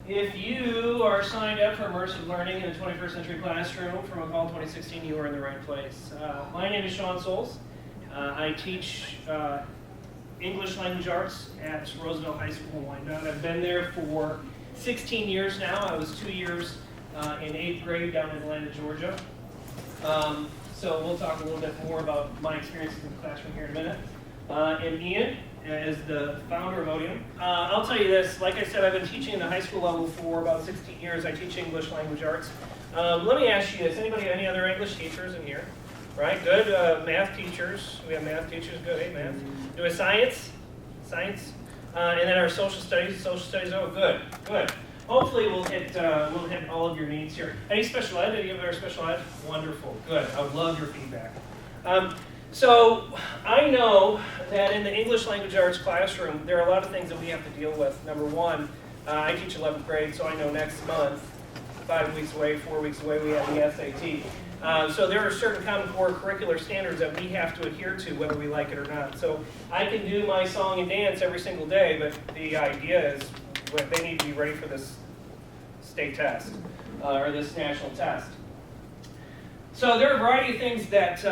If you are signed up for immersive learning in the 21st century classroom from MACUL 2016, you are in the right place. My name is Sean Souls. I teach English language arts at Roosevelt High School in Wyandotte. I've been there for 16 years now. I was 2 years in 8th grade down in Atlanta, Georgia. So we'll talk a little bit more about my experiences in the classroom here in a minute. And Ian is the founder of Odeum. I'll tell you this, like I said, I've been teaching in the high school level for about 16 years. I teach English language arts. Let me ask you this, any other English teachers in here? Right, good. Math teachers, we have math teachers, good, hey, math. Do we have science? Science. And then our social studies, oh, good, good. Hopefully we'll hit all of your needs here. Any special ed? Any of our special ed? Wonderful, good. I would love your feedback. So I know that in the English language arts classroom, there are a lot of things that we have to deal with. Number one, I teach 11th grade, so I know next month, 5 weeks away, 4 weeks away, we have the SAT. So there are certain Common Core curricular standards that we have to adhere to, whether we like it or not. So I can do my song and dance every single day, but the idea is they need to be ready for this state test, or this national test. So there are a variety of things that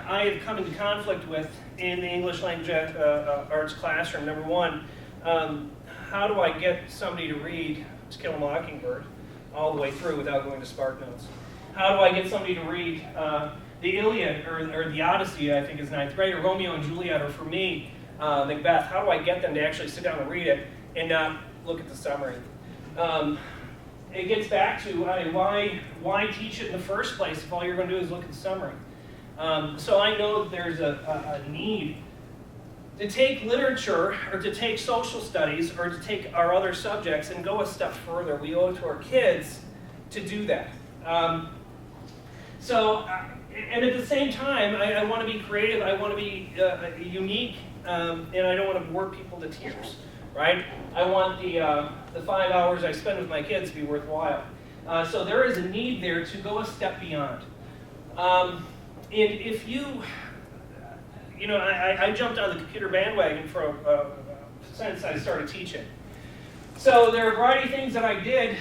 I have come into conflict with in the English language arts classroom. Number one, how do I get somebody to read To Kill a Mockingbird all the way through without going to SparkNotes? How do I get somebody to read the Iliad or the Odyssey, I think is 9th grade, or Romeo and Juliet, or for me, Macbeth? How do I get them to actually sit down and read it and not look at the summary? It gets back to why teach it in the first place if all you're going to do is look at the summary. So I know that there's a need to take literature or to take social studies or to take our other subjects and go a step further. We owe it to our kids to do that. And at the same time, I want to be creative, I want to be unique, and I don't want to bore people to tears. Right? I want the 5 hours I spend with my kids to be worthwhile. So there is a need there to go a step beyond. And if I jumped on the computer bandwagon since I started teaching. So there are a variety of things that I did.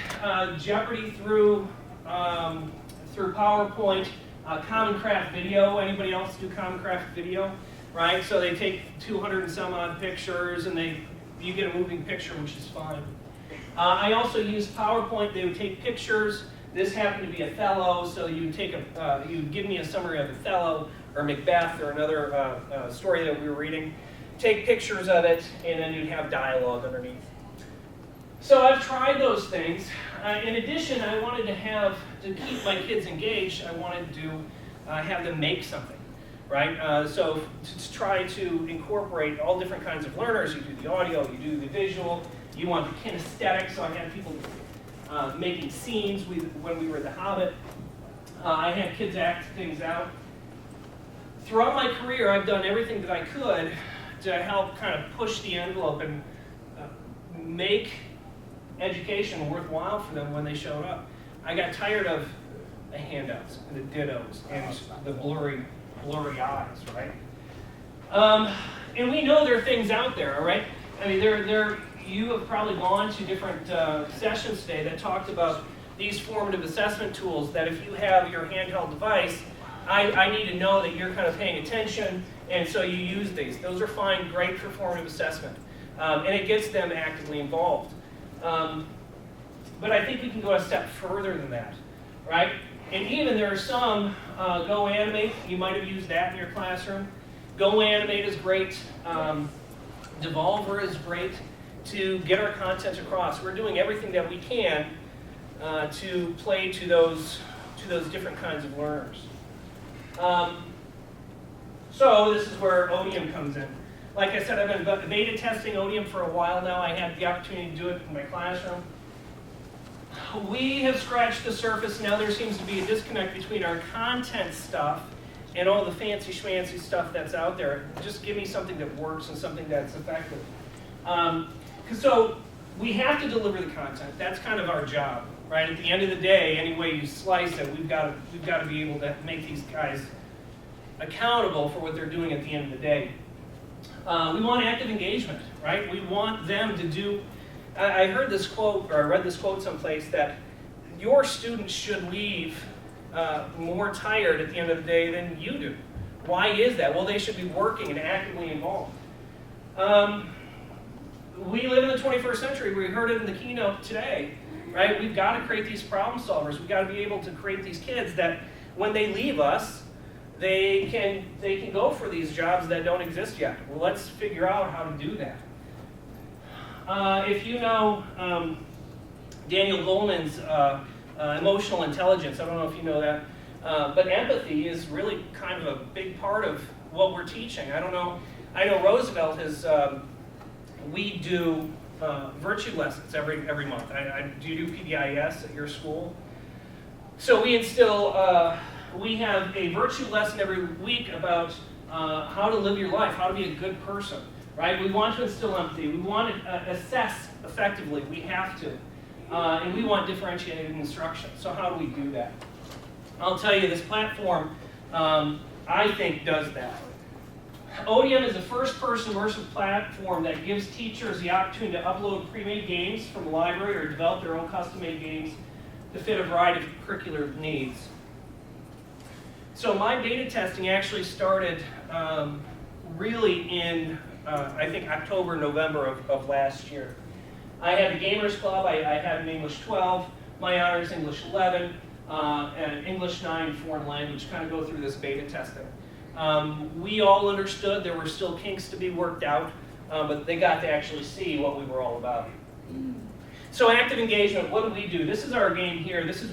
Jeopardy through PowerPoint, Common Craft Video. Anybody else do Common Craft Video? Right? So they take 200 and some odd pictures and you get a moving picture, which is fine. I also used PowerPoint. They would take pictures. This happened to be Othello, so you would give me a summary of Othello or Macbeth or another story that we were reading. Take pictures of it, and then you'd have dialogue underneath. So I've tried those things. In addition, I wanted to keep my kids engaged, I wanted to have them make something. Right? So to try to incorporate all different kinds of learners, you do the audio, you do the visual, you want the kinesthetic, so I had people making scenes when we were at The Hobbit. I had kids act things out. Throughout my career, I've done everything that I could to help kind of push the envelope and make education worthwhile for them when they showed up. I got tired of the handouts and the dittos and the blurry eyes, right? And we know there are things out there, all right? I mean, you have probably gone to different sessions today that talked about these formative assessment tools that if you have your handheld device, I need to know that you're kind of paying attention, and so you use these. Those are fine, great for formative assessment. And it gets them actively involved. But I think we can go a step further than that, right? And even there are some, Go Animate, you might have used that in your classroom. Go Animate is great. Devolver is great to get our content across. We're doing everything that we can to play to those different kinds of learners. So this is where Odeum comes in. Like I said, I've been beta testing Odeum for a while now. I had the opportunity to do it in my classroom. We have scratched the surface. Now there seems to be a disconnect between our content stuff and all the fancy schmancy stuff that's out there. Just give me something that works and something that's effective. So we have to deliver the content. That's kind of our job, right? At the end of the day, any way you slice it, we've got to be able to make these guys accountable for what they're doing at the end of the day. We want active engagement, right? We want them to do I heard this quote, or I read this quote someplace, that your students should leave more tired at the end of the day than you do. Why is that? Well, they should be working and actively involved. We live in the 21st century. We heard it in the keynote today, right? We've got to create these problem solvers. We've got to be able to create these kids that when they leave us, they can go for these jobs that don't exist yet. Well, let's figure out how to do that. If you know Daniel Goleman's emotional intelligence, I don't know if you know that, but empathy is really kind of a big part of what we're teaching. I know Roosevelt has, we do virtue lessons every month. Do you do PBIS at your school? So we instill, we have a virtue lesson every week about how to live your life, how to be a good person, right? We want to instill empathy. We want to assess effectively. We have to. And we want differentiated instruction. So how do we do that? I'll tell you, this platform, I think, does that. Odeum is a first-person immersive platform that gives teachers the opportunity to upload pre-made games from the library or develop their own custom-made games to fit a variety of curricular needs. So my beta testing actually started really in, I think, October, November of last year. I had the Gamers Club, I had an English 12, my honors English 11, and English 9 foreign language, kind of go through this beta testing. We all understood there were still kinks to be worked out, but they got to actually see what we were all about. So active engagement, what do we do? This is our game here. This is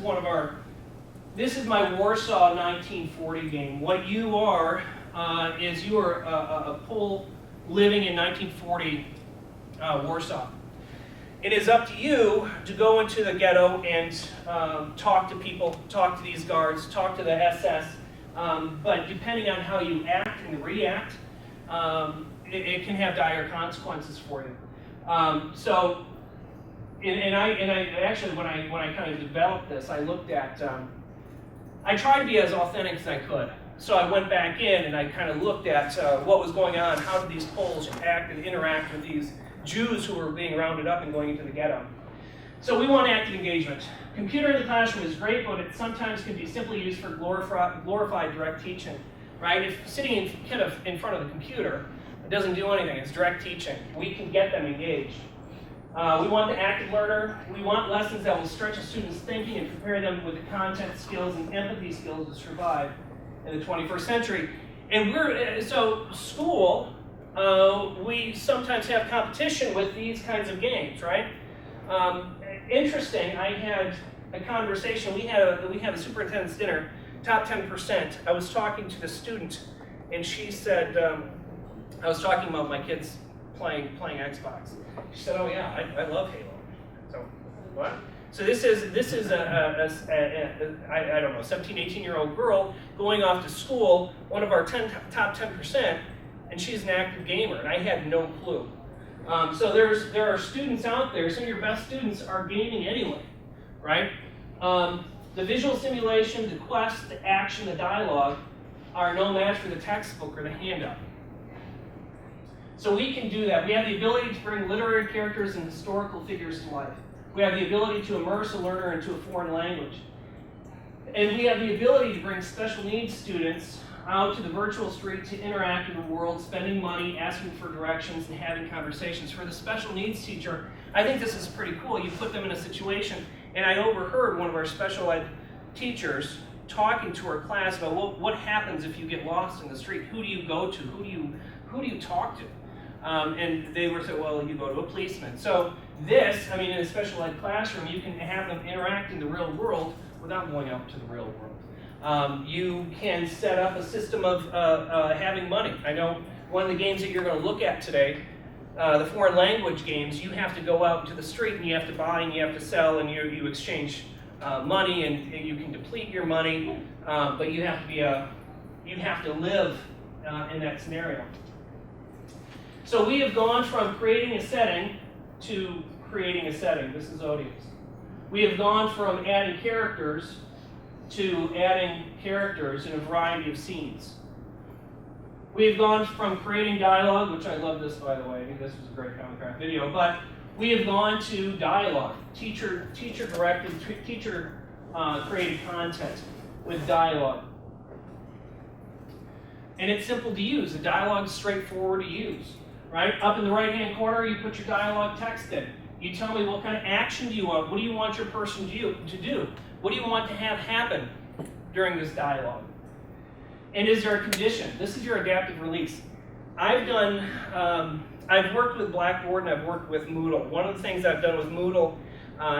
this is my Warsaw 1940 game. What you are is you are a Pole living in 1940 Warsaw. It is up to you to go into the ghetto and talk to people, talk to these guards, talk to the SS, but depending on how you act and react, it can have dire consequences for you. I actually, when I kind of developed this, I looked at, I tried to be as authentic as I could. So I went back in and I kind of looked at what was going on, how did these Poles act and interact with these Jews who were being rounded up and going into the ghetto. So we want active engagement. Computer in the classroom is great, but it sometimes can be simply used for glorified direct teaching, right? If sitting in front of the computer, it doesn't do anything. It's direct teaching. We can get them engaged. We want the active learner. We want lessons that will stretch a student's thinking and prepare them with the content skills and empathy skills to survive in the 21st century. And so school, we sometimes have competition with these kinds of games, right? Interesting, I had a conversation, we had a superintendent's dinner, top 10%. I was talking to the student, and she said, I was talking about my kids playing Xbox. She said, oh yeah, I love Halo. So, what? So this is I don't know, 17, 18-year-old girl going off to school, one of our top 10%, and she's an active gamer, and I had no clue. So there are students out there, some of your best students are gaming anyway, right? The visual simulation, the quest, the action, the dialogue are no match for the textbook or the handout. So we can do that. We have the ability to bring literary characters and historical figures to life. We have the ability to immerse a learner into a foreign language. And we have the ability to bring special needs students out to the virtual street to interact in the world, spending money, asking for directions, and having conversations. For the special needs teacher, I think this is pretty cool. You put them in a situation, and I overheard one of our special ed teachers talking to her class about what happens if you get lost in the street. Who do you go to? Who do you talk to? And they were saying, well, you go to a policeman. So this, I mean, in a special ed classroom, you can have them interact in the real world without going out to the real world. You can set up a system of having money. I know one of the games that you're going to look at today, the foreign language games, you have to go out into the street and you have to buy and you have to sell and you exchange money and you can deplete your money, but you have to live in that scenario. So we have gone from creating a setting to creating a setting. This is Odeum's. We have gone from adding characters to adding characters in a variety of scenes. We've gone from creating dialogue, which I love this, by the way. I think this was a great comic craft video, but we have gone to dialogue, teacher-directed, teacher-created content with dialogue. And it's simple to use. The dialogue is straightforward to use, right? Up in the right-hand corner, you put your dialogue text in. You tell me what kind of action do you want. What do you want your person to do? What do you want to have happen during this dialogue? And is there a condition? This is your adaptive release. I've worked with Blackboard and I've worked with Moodle. One of the things I've done with Moodle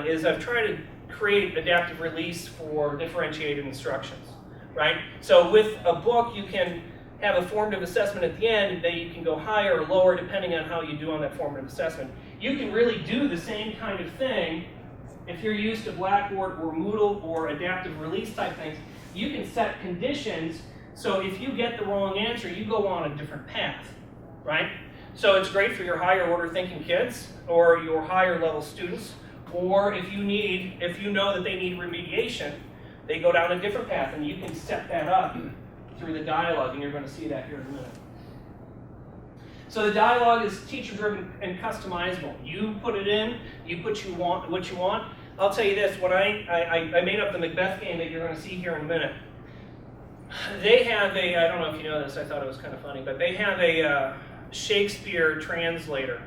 is I've tried to create adaptive release for differentiated instructions, right? So with a book, you can have a formative assessment at the end, and then you can go higher or lower depending on how you do on that formative assessment. You can really do the same kind of thing if you're used to Blackboard or Moodle or adaptive release type things. You can set conditions, so if you get the wrong answer, you go on a different path, right? So it's great for your higher order thinking kids or your higher level students, or if you know that they need remediation, they go down a different path, and you can set that up through the dialogue, and you're going to see that here in a minute. So the dialogue is teacher-driven and customizable. You put it in, you put what you want. I'll tell you this, when I made up the Macbeth game that you're going to see here in a minute. They have a, I don't know if you know this, I thought it was kind of funny, but they have a Shakespeare translator,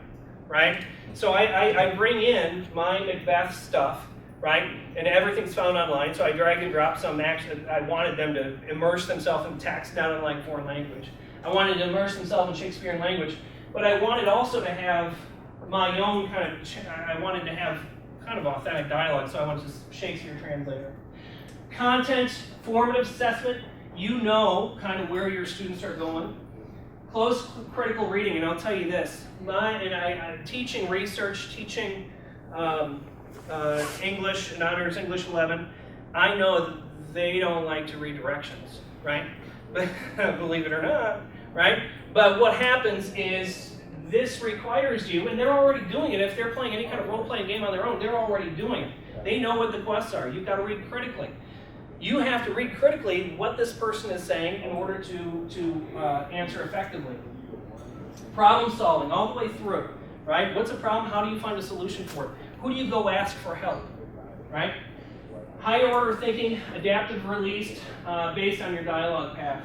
right? So I bring in my Macbeth stuff, right? And everything's found online, so I drag and drop some action. I wanted them to immerse themselves in text, not in like foreign language. I wanted to immerse themselves in Shakespearean language, but I wanted also to have my own kind of, I wanted to have kind of authentic dialogue, so I went to Shakespeare translator. Content, formative assessment, you know kind of where your students are going. Close critical reading, and I'll tell you this, I'm teaching research, teaching English, and Honors English 11, I know that they don't like to read directions, right? Believe it or not, right? But what happens is this requires you, and they're already doing it. If they're playing any kind of role-playing game on their own, they're already doing it. They know what the quests are. You've got to read critically. You have to read critically what this person is saying in order to answer effectively. Problem solving all the way through, right? What's a problem? How do you find a solution for it? Who do you go ask for help, right? Higher order thinking, adaptive release, based on your dialogue path.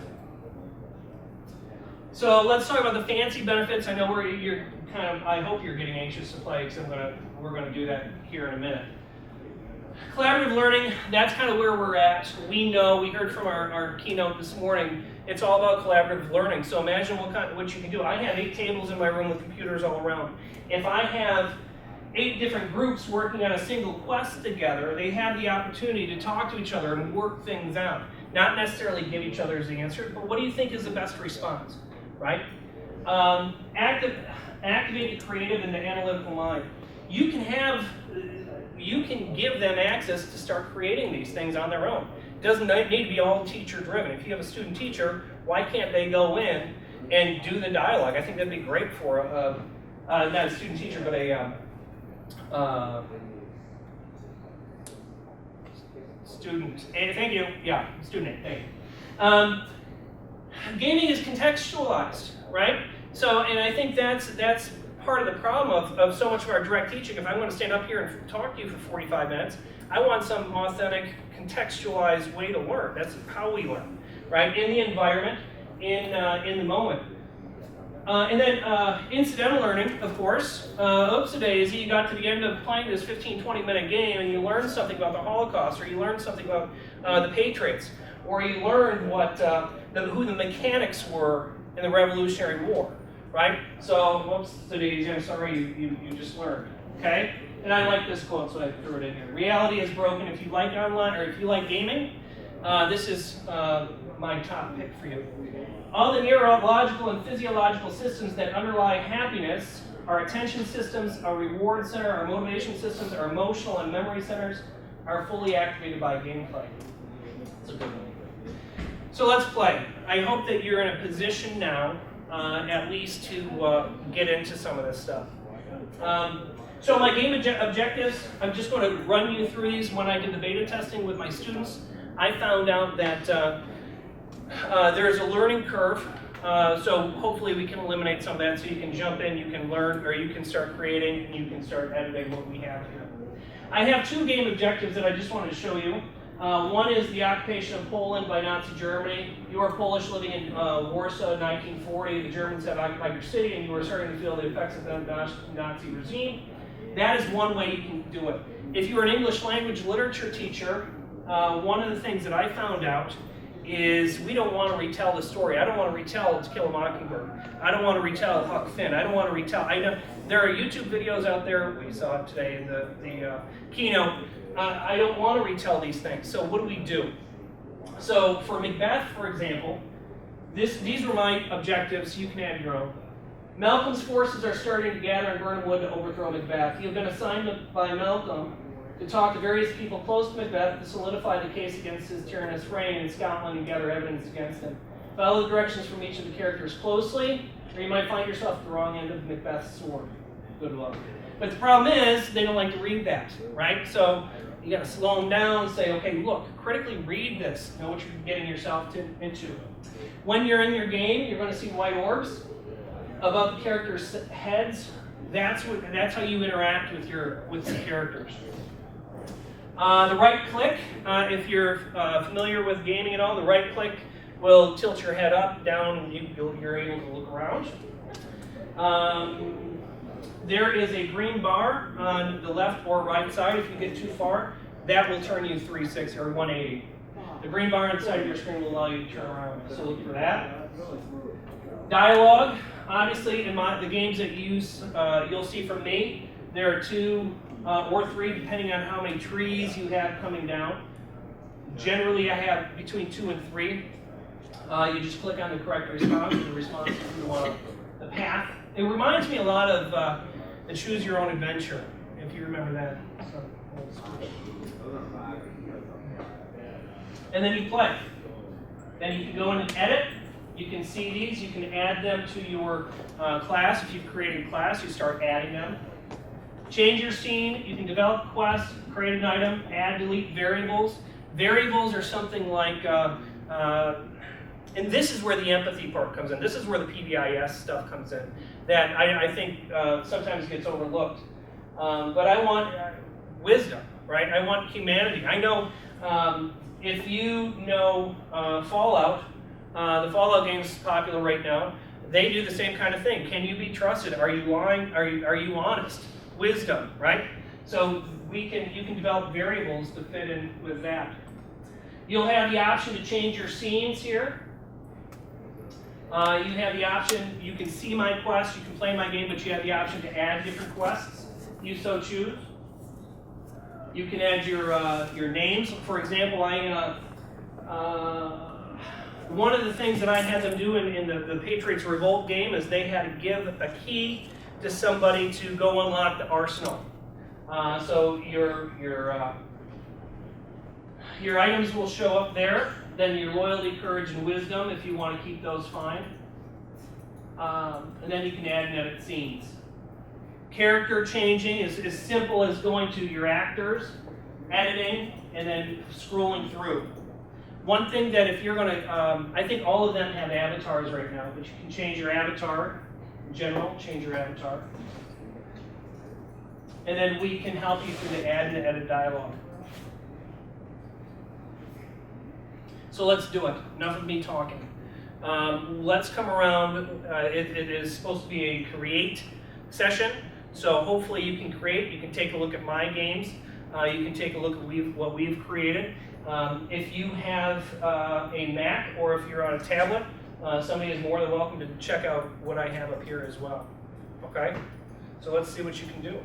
So let's talk about the fancy benefits. I know you're kind of, I hope you're getting anxious to play, because we're going to do that here in a minute. Collaborative learning, that's kind of where we're at. We know, we heard from our keynote this morning, it's all about collaborative learning. So imagine what you can do. I have 8 tables in my room with computers all around. If I have 8 different groups working on a single quest together, they have the opportunity to talk to each other and work things out. Not necessarily give each other's answer, but what do you think is the best response, right? Activate the creative and the analytical mind. You can give them access to start creating these things on their own. It doesn't need to be all teacher-driven. If you have a student teacher, why can't they go in and do the dialogue? I think that'd be great for not a student teacher, but a student. Thank you. Yeah, student. Thank you. Gaming is contextualized, right? So, and I think that's part of the problem of so much of our direct teaching. If I'm going to stand up here and talk to you for 45 minutes, I want some authentic, contextualized way to learn. That's how we learn, right? In the environment, in the moment. And then incidental learning, of course. Oopsie-daisy, you got to the end of playing this 15, 20-minute game and you learned something about the Holocaust, or you learned something about the Patriots, or you learned who the mechanics were in the Revolutionary War, right? So, whoops-daisy, I'm sorry, you just learned, okay? And I like this quote, so I threw it in here. Reality is broken. If you like online, or if you like gaming, this is my top pick for you. All the neurological and physiological systems that underlie happiness, our attention systems, our reward center, our motivation systems, our emotional and memory centers, are fully activated by gameplay. It's a good one. So let's play. I hope that you're in a position now, at least, to get into some of this stuff. So my game objectives, I'm just going to run you through these. When I did the beta testing with my students, I found out that there's a learning curve So hopefully we can eliminate some of that so you can jump in, you can learn, or you can start creating, and you can start editing what we have here. I have 2 game objectives that I just wanted to show you. One is the occupation of Poland by Nazi Germany. You are Polish living in Warsaw in 1940. The Germans have occupied your city and you are starting to feel the effects of the Nazi regime. That is one way you can do it. If you're an English language literature teacher, one of the things that I found out is we don't want to retell the story. I don't want to retell To Kill a Mockingbird. I don't want to retell Huck Finn. I don't want to retell. I know there are YouTube videos out there. We saw it today in the keynote. I don't want to retell these things. So what do we do? So for Macbeth, for example, these were my objectives. You can add your own. Malcolm's forces are starting to gather in Birnam Wood to overthrow Macbeth. You've been assigned by Malcolm to talk to various people close to Macbeth to solidify the case against his tyrannous reign in Scotland and gather evidence against him. Follow the directions from each of the characters closely, or you might find yourself at the wrong end of Macbeth's sword. Good luck. But the problem is, they don't like to read that, right? So you got to slow them down and say, okay, look, critically read this, know what you're getting yourself into. When you're in your game, you're going to see white orbs above the characters' heads. That's how you interact with the characters. The right click, if you're familiar with gaming at all, the right click will tilt your head up, down, and you're able to look around. There is a green bar on the left or right side. If you get too far, that will turn you 360 or 180. The green bar on the side of your screen will allow you to turn around, so look for that. Dialogue, obviously in the games that you'll see from me, there are 2 or 3 depending on how many trees you have coming down. Generally I have between 2 and 3. You just click on the correct response, and the response is the path. It reminds me a lot of the Choose Your Own Adventure, if you remember that. And then you play. Then you can go in and edit. You can see these. You can add them to your class. If you've created a class, you start adding them. Change your scene. You can develop quests, create an item, add, delete variables. Variables are something like, and this is where the empathy part comes in. This is where the PBIS stuff comes in. That I think sometimes gets overlooked. But I want wisdom, right? I want humanity. I know if you know Fallout, the Fallout game is popular right now. They do the same kind of thing. Can you be trusted? Are you lying? Are you honest? Wisdom, right? So you can develop variables to fit in with that. You'll have the option to change your scenes here. You have the option, you can see my quests, you can play my game, but you have the option to add different quests. You so choose. You can add your names. For example, one of the things that I had them do in the Patriots Revolt game is they had to give a key to somebody to go unlock the arsenal. So your items will show up there. Then your loyalty, courage, and wisdom, if you want to keep those fine. And then you can add and edit scenes. Character changing is as simple as going to your actors, editing, and then scrolling through. One thing that if you're going to, I think all of them have avatars right now, but you can change your avatar. In general, change your avatar. And then we can help you through the add and edit dialogue. So let's do it. Enough of me talking. Let's come around. It is supposed to be a create session. So hopefully you can create. You can take a look at my games. You can take a look at what we've created. If you have a Mac or if you're on a tablet, somebody is more than welcome to check out what I have up here as well. Okay? So let's see what you can do.